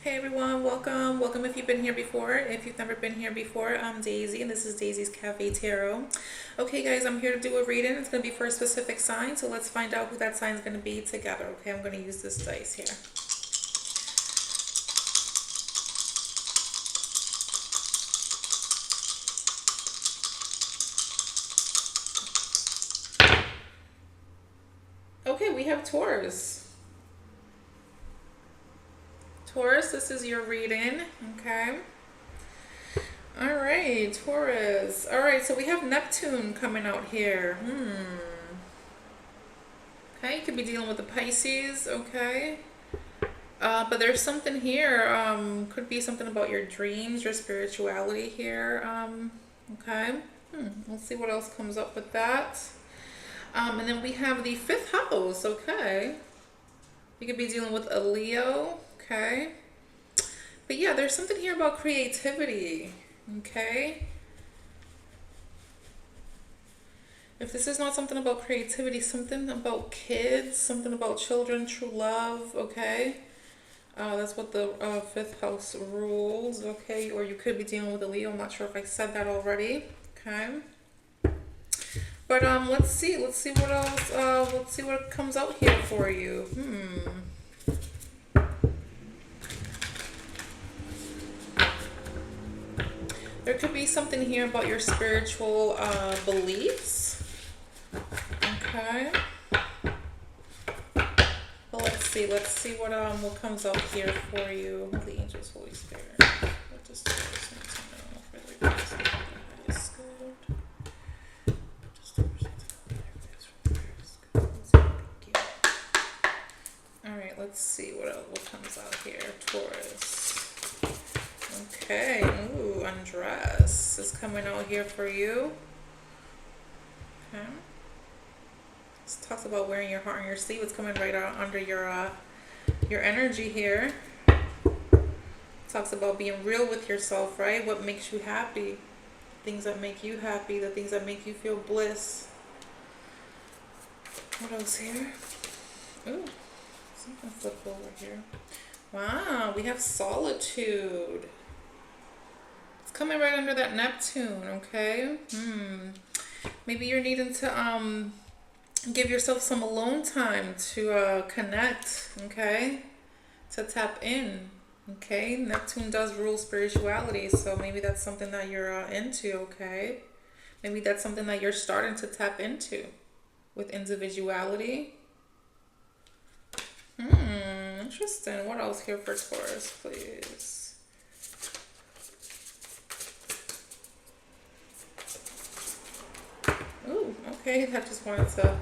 Hey everyone, welcome. Welcome if you've been here before. If you've never been here before, I'm Daisy and this is Daisy's Cafe Tarot. Okay guys, I'm here to do a reading. It's going to be for a specific sign, so let's find out who that sign is going to be together. Okay, I'm going to use this dice here. Okay, we have Taurus. Taurus, this is your reading. Okay. All right, Taurus. All right, so we have Neptune coming out here. Okay, you could be dealing with the Pisces. Okay. But there's something here. Could be something about your dreams, your spirituality here. Okay. Let's see what else comes up with that. And then we have the fifth house. Okay. You could be dealing with a Leo. Okay. But yeah, there's something here about creativity. Okay. If this is not something about creativity, something about kids, something about children, true love. Okay. That's what the fifth house rules, okay? Or you could be dealing with a Leo. I'm not sure if I said that already, okay? But let's see what else. Let's see what comes out here for you. There could be something here about your spiritual beliefs, okay? Well, let's see what comes out here for you. The angels, Holy Spirit. What does the person need to know for their gifts and the highest good? What does the person need to know for their gifts from the highest good? All right, let's see what comes out here. Taurus. Okay. Ooh, undress is coming out here for you. Okay. This talks about wearing your heart on your sleeve. It's coming right out under your energy here. Talks about being real with yourself, right? What makes you happy, things that make you happy, the things that make you feel bliss. What else here? Ooh, something flipped over here. Wow, we have solitude. It's coming right under that Neptune, okay? Maybe you're needing to give yourself some alone time to connect, okay? To tap in, okay? Neptune does rule spirituality, so maybe that's something that you're into, okay? Maybe that's something that you're starting to tap into with individuality. Interesting. What else here for Taurus, please? Ooh, okay, that just wanted to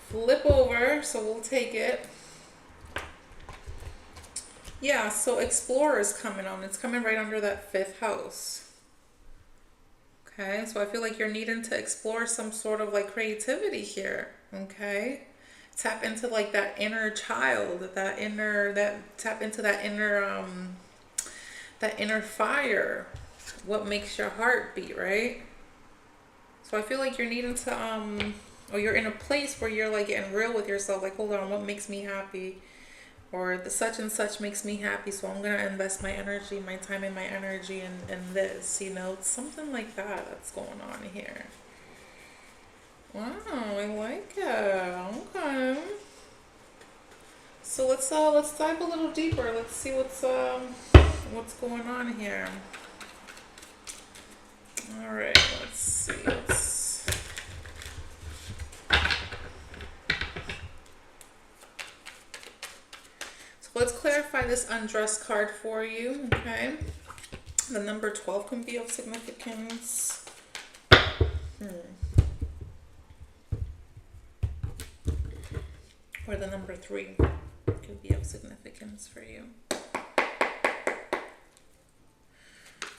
flip over, so we'll take it. Yeah, so Explorer is coming on. It's coming right under that fifth house. Okay, so I feel like you're needing to explore some sort of like creativity here. Okay, tap into like that inner child, tap into that inner fire. What makes your heart beat, right? So I feel like you're needing to or you're in a place where you're like getting real with yourself, like, hold on, what makes me happy? Or the such and such makes me happy, so I'm gonna invest my energy, my time and my energy in this, it's something like that that's going on here. Wow, I like it. Okay. So let's dive a little deeper. Let's see what's going on here. All right, let's see. Let's clarify this undress card for you, okay? The number 12 can be of significance. Or the number 3 could be of significance for you.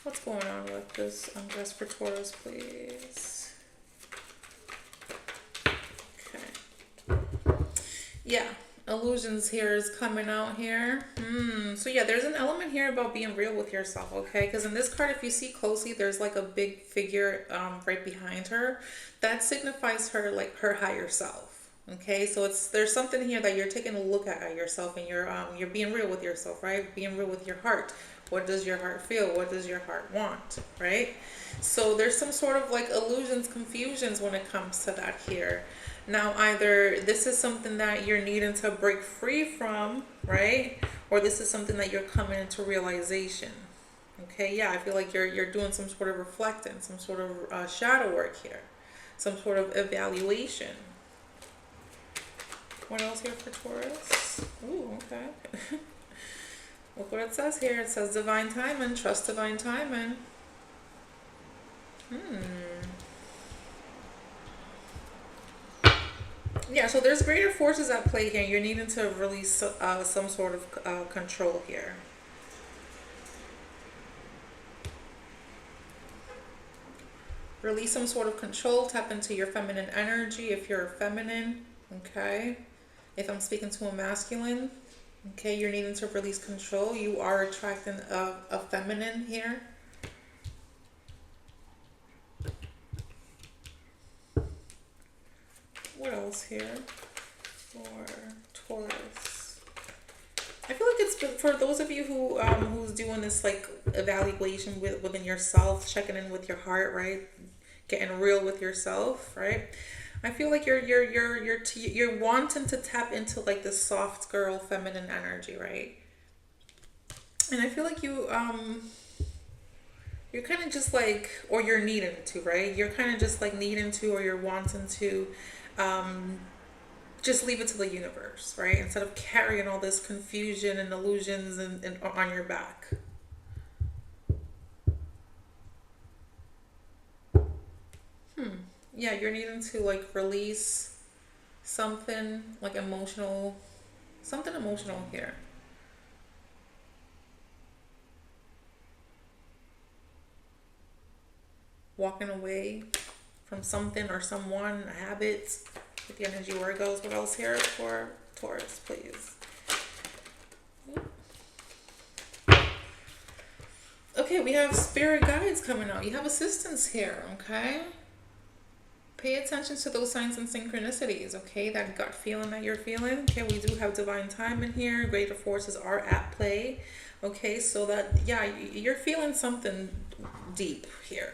What's going on with this undress for Taurus, please? Okay. Yeah. Illusions here is coming out here. So yeah, there's an element here about being real with yourself, okay? Because in this card, if you see closely, there's like a big figure right behind her. That signifies her, like her higher self, Okay, so there's something here that you're taking a look at yourself, and you're being real with yourself, right? Being real with your heart. What does your heart feel? What does your heart want, right? So there's some sort of like illusions, confusions when it comes to that here. Now, either this is something that you're needing to break free from, right? Or this is something that you're coming into realization. Okay, yeah, I feel like you're doing some sort of reflecting, some sort of shadow work here, some sort of evaluation. What else here for Taurus? Ooh, okay. Look what it says here. It says divine timing. Trust divine timing. Yeah, so there's greater forces at play here. You're needing to release some sort of control here. Release some sort of control. Tap into your feminine energy if you're feminine. Okay. If I'm speaking to a masculine, okay, you're needing to release control. You are attracting a feminine here. What else here for Taurus? I feel like it's for those of you who who's doing this like evaluation within yourself, checking in with your heart, right? Getting real with yourself, right? I feel like you're wanting to tap into like this soft girl feminine energy, right? And I feel like you're kind of just like, or you're needing to, right? You're kind of just like needing to, or you're wanting to just leave it to the universe, right? Instead of carrying all this confusion and illusions and on your back. Yeah, you're needing to like release something like emotional, something emotional here. Walking away from something or someone, a habit, with the energy where it goes. What else here for Taurus, please? Okay, we have spirit guides coming out. You have assistance here, okay? Pay attention to those signs and synchronicities, okay? That gut feeling that you're feeling. Okay, we do have divine time in here. Greater forces are at play. Okay, so that, yeah, you're feeling something deep here.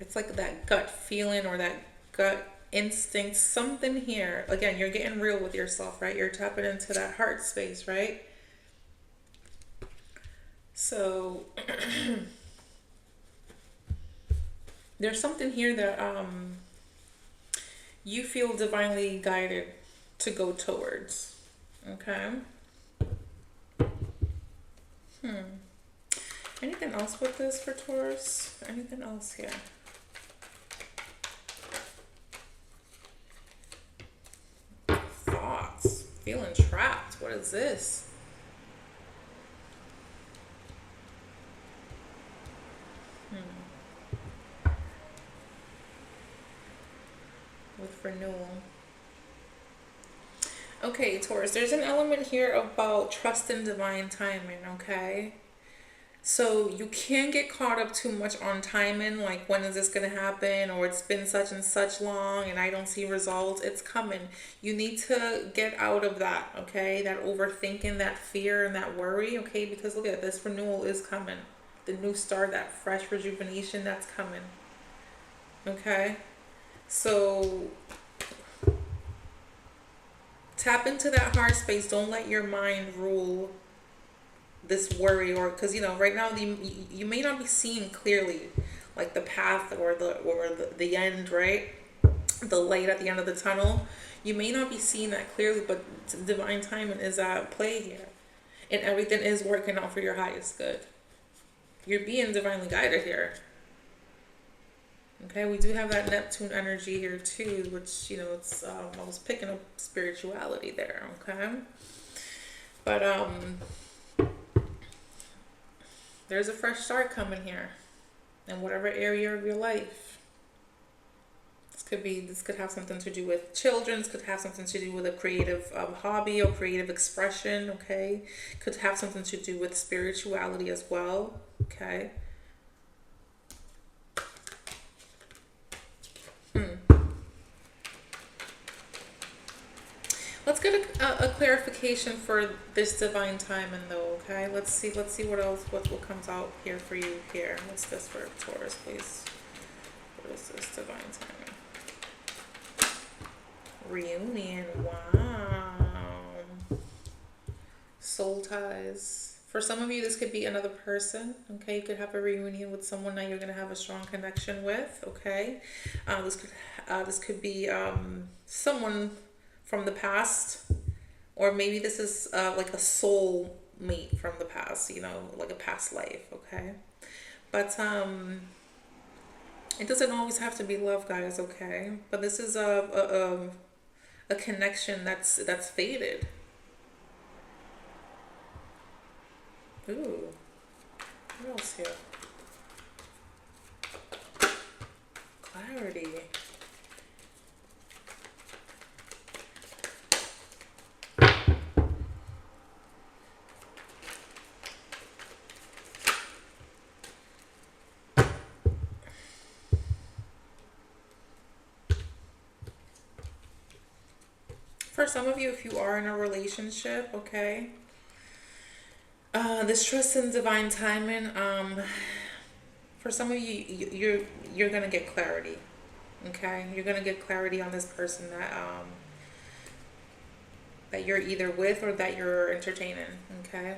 It's like that gut feeling or that gut instinct, something here. Again, you're getting real with yourself, right? You're tapping into that heart space, right? So there's something here that you feel divinely guided to go towards. Okay. Anything else with this for Taurus? Anything else here? Thoughts. Feeling trapped. What is this? With renewal. Okay, Taurus, there's an element here about trust in divine timing, okay? So you can't get caught up too much on timing, like when is this going to happen, or it's been such and such long and I don't see results. It's coming. You need to get out of that, okay? That overthinking, that fear and that worry, okay? Because look at this, renewal is coming. The new start, that fresh rejuvenation, that's coming. Okay? So tap into that heart space. Don't let your mind rule this worry, or because you know right now you may not be seeing clearly like the path or the end, right? The light at the end of the tunnel. You may not be seeing that clearly, but divine timing is at play here, and everything is working out for your highest good. You're being divinely guided here. Okay, we do have that Neptune energy here too, which, you know, it's I was picking up spirituality there, okay? But there's a fresh start coming here in whatever area of your life. This could have something to do with children. This could have something to do with a creative hobby or creative expression, okay? Could have something to do with spirituality as well, okay? a clarification for this divine timing though, okay? Let's see what else, what comes out here for you here. What's this for Taurus, please? What is this divine timing? Reunion, wow. Soul ties. For some of you, this could be another person, okay? You could have a reunion with someone that you're gonna have a strong connection with, okay? This could be someone from the past, or maybe this is like a soul mate from the past, you know, like a past life, okay? But it doesn't always have to be love, guys, okay? But this is a connection that's faded. Ooh, what else here? Clarity. For some of you, if you are in a relationship, okay, this trust in divine timing, for some of you, you're gonna get clarity, okay? You're gonna get clarity on this person that you're either with or that you're entertaining, okay?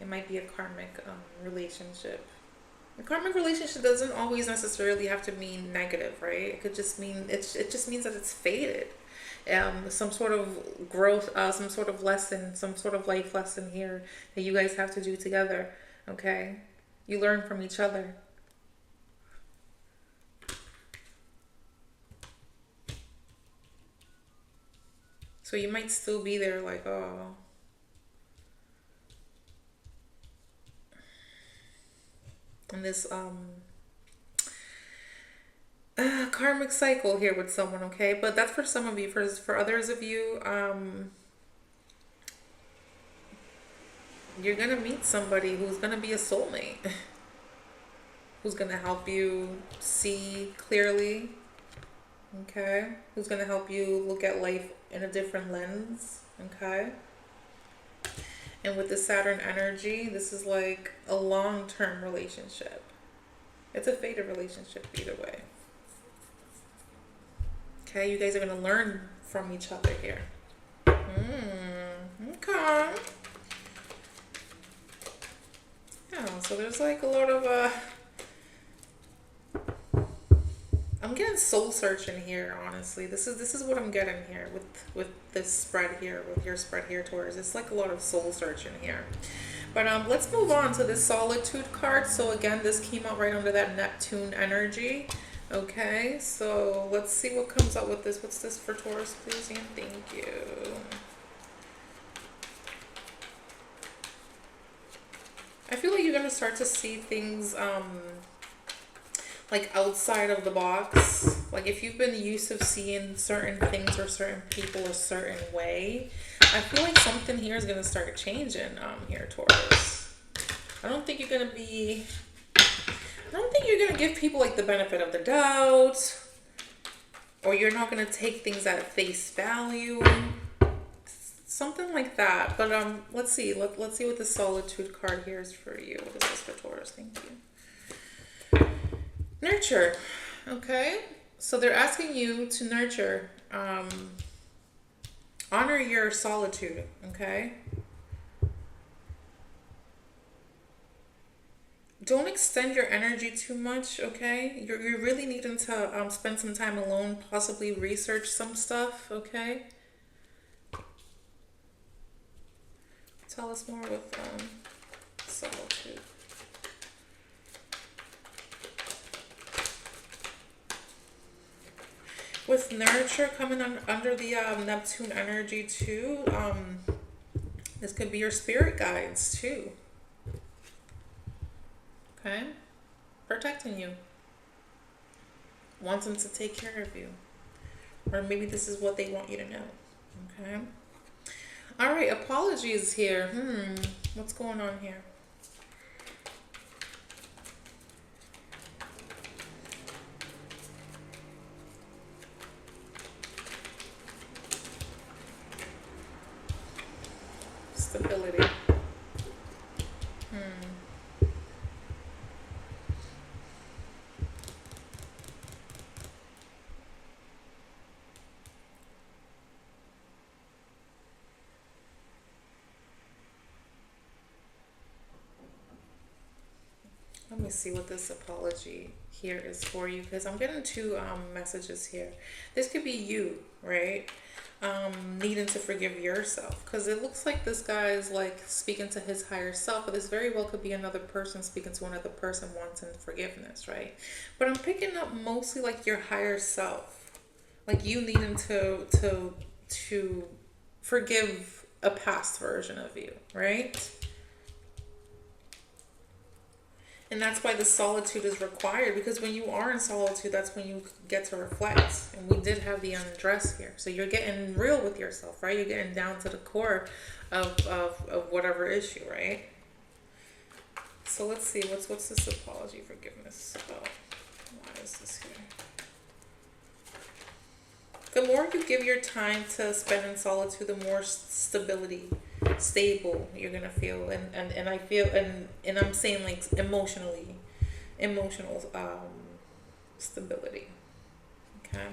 It might be a karmic relationship. A karmic relationship doesn't always necessarily have to mean negative, right? It could just mean it just means that it's faded. Some sort of growth, some sort of lesson, some sort of life lesson here that you guys have to do together, okay? You learn from each other. So you might still be there like, oh. And this karmic cycle here with someone, okay? But that's for some of you. For others of you, you're gonna meet somebody who's gonna be a soulmate, who's gonna help you see clearly, okay? Who's gonna help you look at life in a different lens, okay? And with the Saturn energy, this is like a long-term relationship. It's a faded relationship either way. Okay, you guys are going to learn from each other here. Okay. Yeah, so there's like a lot of, I'm getting soul searching here, honestly. This is what I'm getting here with this spread here, with your spread here, Taurus. It's like a lot of soul searching here. But let's move on to this solitude card. So again, this came out right under that Neptune energy. Okay, so let's see what comes out with this. What's this for Taurus, please? And thank you. I feel like you're gonna start to see things like outside of the box. Like if you've been used to seeing certain things or certain people a certain way, I feel like something here is gonna start changing here, Taurus. I don't think you're gonna give people like the benefit of the doubt, or you're not gonna take things at face value. Something like that. But let's see. Let's see what the solitude card here is for you. What is this for Taurus? Thank you. Nurture. Okay. So they're asking you to nurture. Honor your solitude. Okay. Don't extend your energy too much, okay? You're really needing to spend some time alone, possibly research some stuff, okay? Tell us more with solitude. With nurture coming under the Neptune energy too, this could be your spirit guides too. Okay? Protecting you. Wants them to take care of you. Or maybe this is what they want you to know. Okay? Alright, apologies here. What's going on here? stability. Let me see what this apology here is for you, because I'm getting two messages here. This could be you, right? Needing to forgive yourself, because it looks like this guy is like speaking to his higher self, but this very well could be another person speaking to another person wanting forgiveness, right? But I'm picking up mostly like your higher self, like you needing to forgive a past version of you, right? And that's why the solitude is required, because when you are in solitude, that's when you get to reflect. And we did have the undress here. So you're getting real with yourself, right? You're getting down to the core of whatever issue, right? So let's see, what's this apology forgiveness about? Why is this here? The more you give your time to spend in solitude, the more stable you're gonna feel, and I feel, and I'm saying like emotional stability. Okay,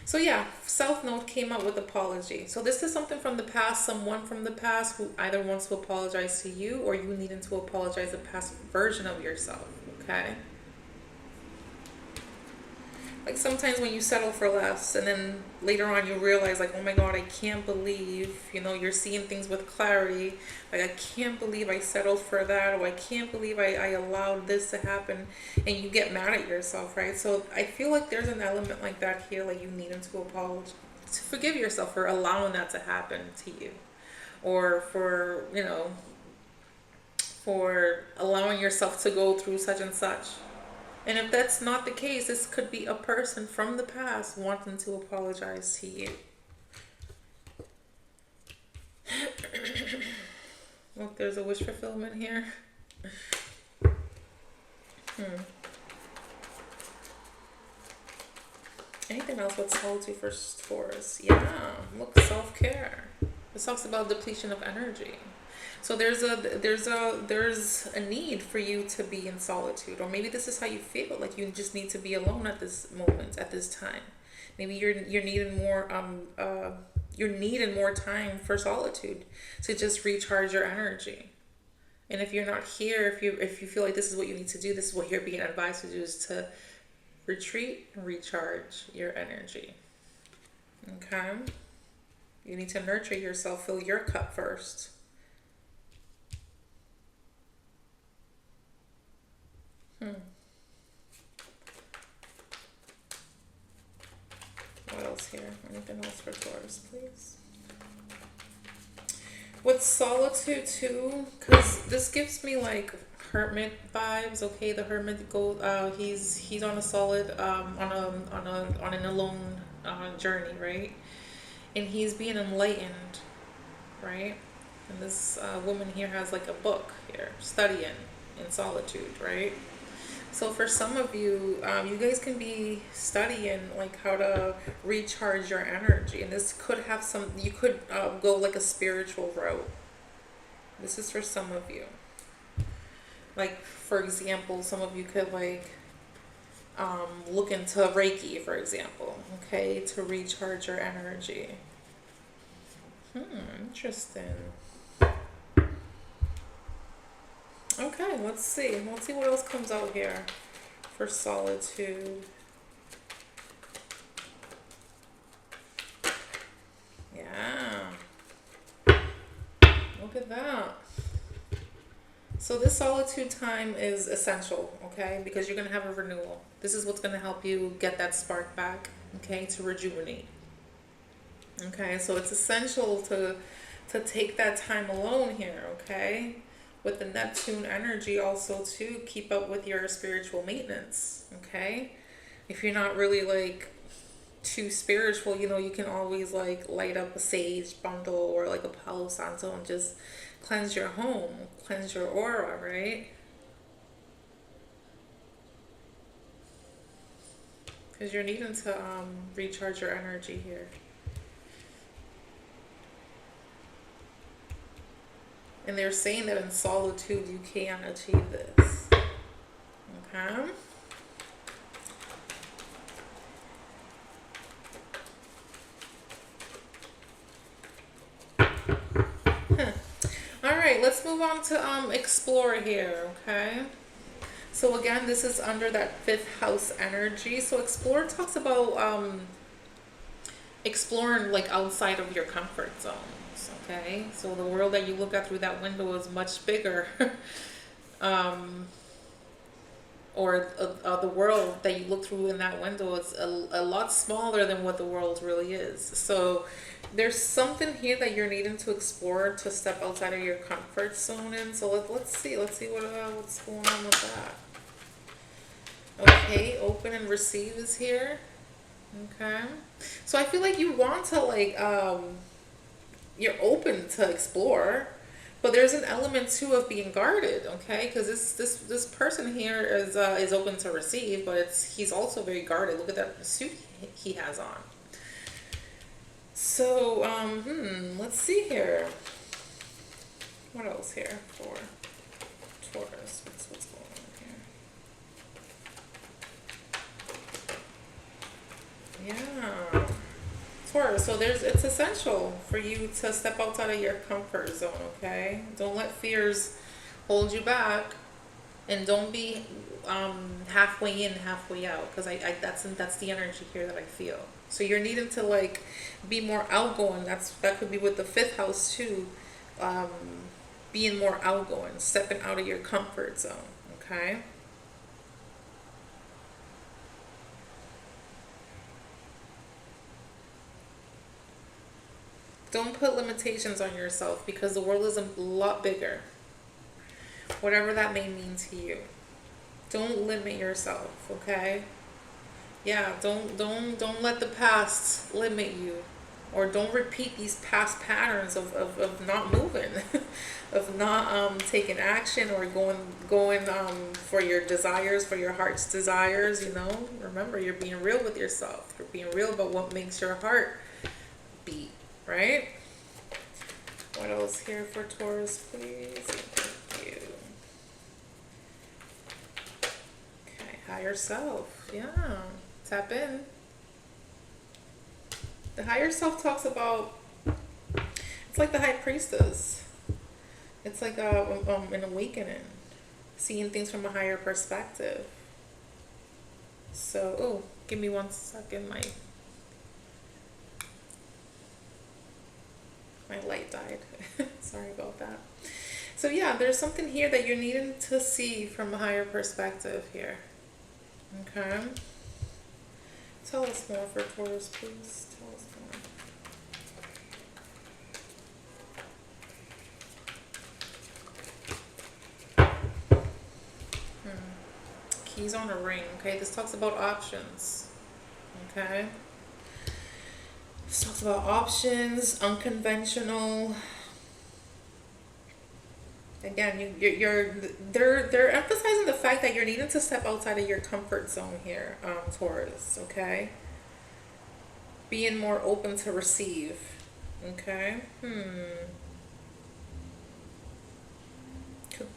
so yeah, South Node came up with apology. So this is something from the past, someone from the past who either wants to apologize to you, or you needing to apologize a past version of yourself. Okay. Like sometimes when you settle for less and then later on you realize like, oh my God, I can't believe, you're seeing things with clarity. Like, I can't believe I settled for that, or I can't believe I allowed this to happen, and you get mad at yourself, right? So I feel like there's an element like that here, like you needing to apologize, to forgive yourself for allowing that to happen to you, or for allowing yourself to go through such and such. And if that's not the case, this could be a person from the past wanting to apologize to you. Look, there's a wish fulfillment here. Anything else with solitude for us? Yeah, look, self-care. This talks about depletion of energy. So there's a need for you to be in solitude, or maybe this is how you feel, like you just need to be alone at this moment, at this time. Maybe you're needing more time for solitude to just recharge your energy. And if you're not here, if you feel like this is what you need to do, this is what you're being advised to do, is to retreat and recharge your energy. Okay? You need to nurture yourself, fill your cup first. What else here? Anything else for Taurus, please? With solitude too, because this gives me like hermit vibes. Okay, the hermit he's on a solid on an alone journey, right? And he's being enlightened, right? And this woman here has like a book here, studying in solitude, right? So for some of you, you guys can be studying like how to recharge your energy, and this could have you could go like a spiritual route. This is for some of you. Like, for example, some of you could like look into Reiki, for example, okay, to recharge your energy. Interesting. Okay, let's see. Let's see what else comes out here for solitude. Yeah. Look at that. So this solitude time is essential, okay? Because you're going to have a renewal. This is what's going to help you get that spark back, okay, to rejuvenate. Okay, so it's essential to take that time alone here, okay? With the Neptune energy also to keep up with your spiritual maintenance, okay? If you're not really like too spiritual, you can always like light up a sage bundle or like a Palo Santo and just cleanse your home, cleanse your aura, right? Because you're needing to recharge your energy here. And they're saying that in solitude you can achieve this. Okay. All right, let's move on to explore here, okay? So again, this is under that fifth house energy. So explore talks about exploring like outside of your comfort zones, okay? So the world that you look at through that window is much bigger. Or the world that you look through in that window is a lot smaller than what the world really is. So there's something here that you're needing to explore to step outside of your comfort zone in. So let's see what's going on with that. Okay, open and receive is here. Okay, so I feel like you want to like you're open to explore, but there's an element too of being guarded. Okay, because this person here is open to receive, but he's also very guarded. Look at that suit he has on. So let's see here. What else here for Taurus? What's going on here? Yeah. Taurus, so it's essential for you to step outside of your comfort zone, okay? Don't let fears hold you back, and don't be halfway in, halfway out, because I that's the energy here that I feel. So you're needing to like be more outgoing. That could be with the fifth house too. Being more outgoing, stepping out of your comfort zone, okay? Don't put limitations on yourself, because the world is a lot bigger. Whatever that may mean to you. Don't limit yourself, okay? Yeah, don't let the past limit you, or don't repeat these past patterns of not moving, of not taking action, or going for your desires, for your heart's desires, you know? Remember, you're being real with yourself. You're being real about what makes your heart beat, right? What else here for Taurus, please? Thank you. Okay, higher self. Yeah. Tap in. The higher self talks about, it's like the high priestess. It's like an awakening, seeing things from a higher perspective. So, oh, give me 1 second. My light died. Sorry about that. So yeah, there's something here that you're needing to see from a higher perspective here. Okay. Tell us more for Taurus, please. Tell us more. Keys on a ring. Okay, this talks about options. Okay. This talks about options, unconventional. Again, they're emphasizing the fact that you're needing to step outside of your comfort zone here, Taurus. Okay, being more open to receive. Okay.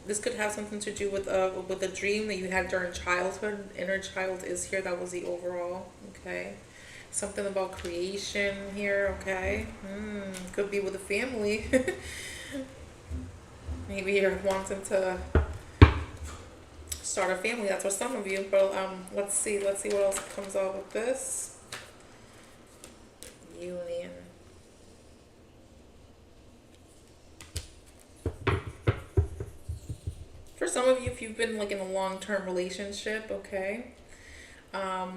This could have something to do with a dream that you had during childhood. Inner child is here. That was the overall. Okay. Something about creation here. Okay. Could be with a family. Maybe you're wanting to start a family. That's for some of you. But let's see what else comes out with this. Union. For some of you, if you've been like in a long-term relationship, okay, I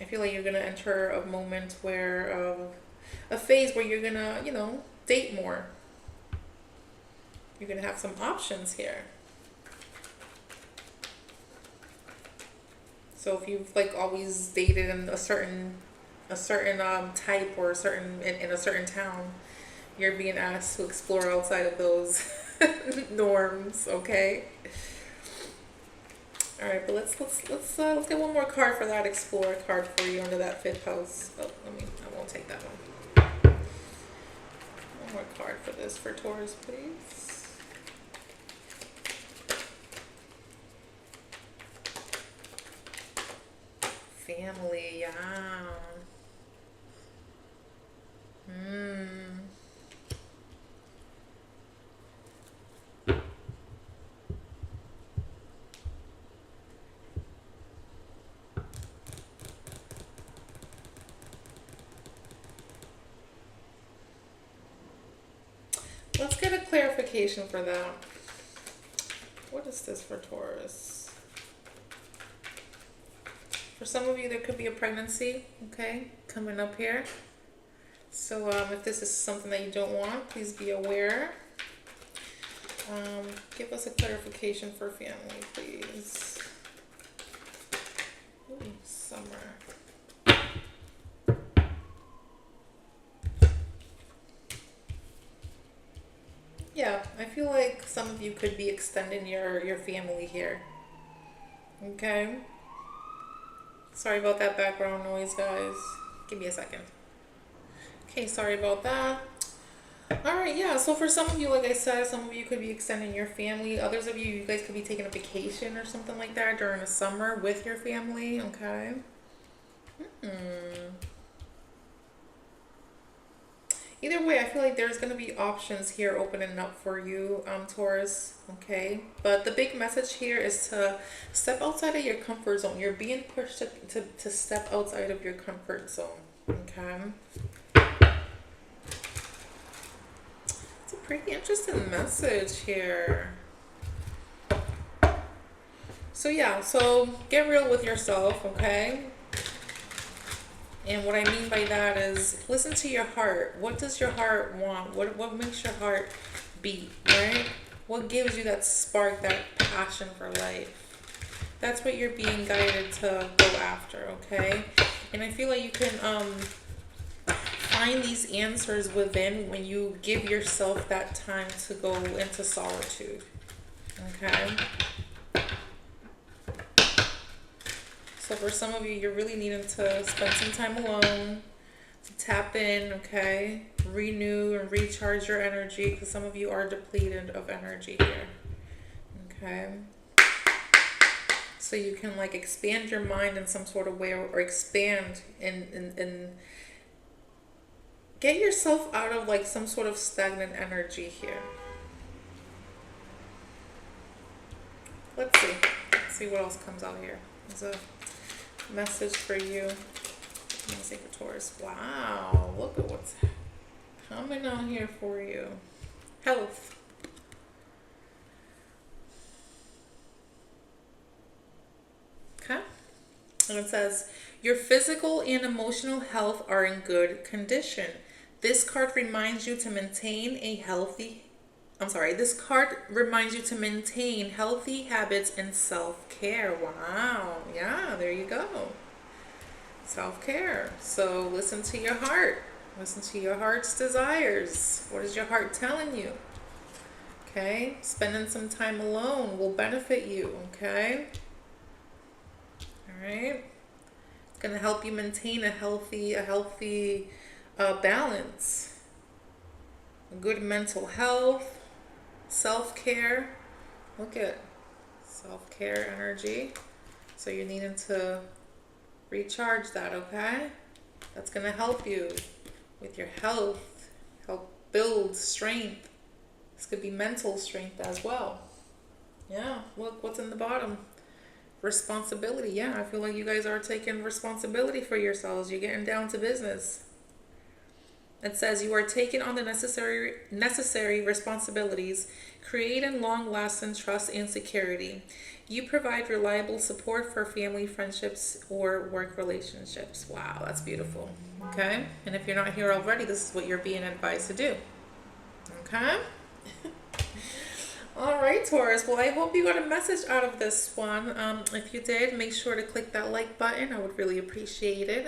feel like you're gonna enter a moment where a phase where you're gonna, date more. You're gonna have some options here. So if you've like always dated in a certain type, or in a certain town, you're being asked to explore outside of those norms. Okay. All right, but let's get one more card for that. Explore card for you under that fifth house. Oh, I won't take that one. more card for this for Taurus, please. Family, yeah. Let's get a clarification for that. What is this for Taurus? For some of you, there could be a pregnancy, okay, coming up here. So if this is something that you don't want, please be aware. Give us a clarification for family, please. Ooh, summer. Yeah, I feel like some of you could be extending your family here. Okay. Sorry about that background noise, guys. Give me a second. Okay, sorry about that. All right, yeah. So for some of you, like I said, some of you could be extending your family. Others of you, you guys could be taking a vacation or something like that during the summer with your family. Okay. Either way, I feel like there's going to be options here opening up for you, Taurus, okay? But the big message here is to step outside of your comfort zone. You're being pushed to step outside of your comfort zone, okay? It's a pretty interesting message here. So yeah, so get real with yourself, okay? And what I mean by that is listen to your heart. What does your heart want? What makes your heart beat, right? What gives you that spark, that passion for life? That's what you're being guided to go after, okay? And I feel like you can find these answers within when you give yourself that time to go into solitude, okay? So for some of you, you're really needing to spend some time alone, to tap in, okay? Renew and recharge your energy, because some of you are depleted of energy here, okay? So you can like expand your mind in some sort of way, or expand and get yourself out of like some sort of stagnant energy here. Let's see what else comes out here. There's a message for you. Let me say for Taurus. Wow, look at what's coming on here for you. Health. Okay. And it says, your physical and emotional health are in good condition. This card reminds you to maintain healthy habits and self-care. Wow. Yeah, there you go. Self-care. So listen to your heart. Listen to your heart's desires. What is your heart telling you? Okay. Spending some time alone will benefit you. Okay. All right. It's going to help you maintain a healthy balance. Good mental health. Self-care. Look at self-care energy. So you're needing to recharge that, okay? That's going to help you with your health, help build strength. This could be mental strength as well. Yeah, look what's in the bottom. Responsibility. Yeah, I feel like you guys are taking responsibility for yourselves. You're getting down to business. It says you are taking on the necessary responsibilities, creating long-lasting trust and security. You provide reliable support for family, friendships, or work relationships. Wow, that's beautiful. Okay? And if you're not here already, this is what you're being advised to do. Okay? All right, Taurus. Well, I hope you got a message out of this one. If you did, make sure to click that like button. I would really appreciate it.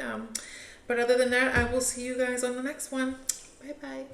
But other than that, I will see you guys on the next one. Bye-bye.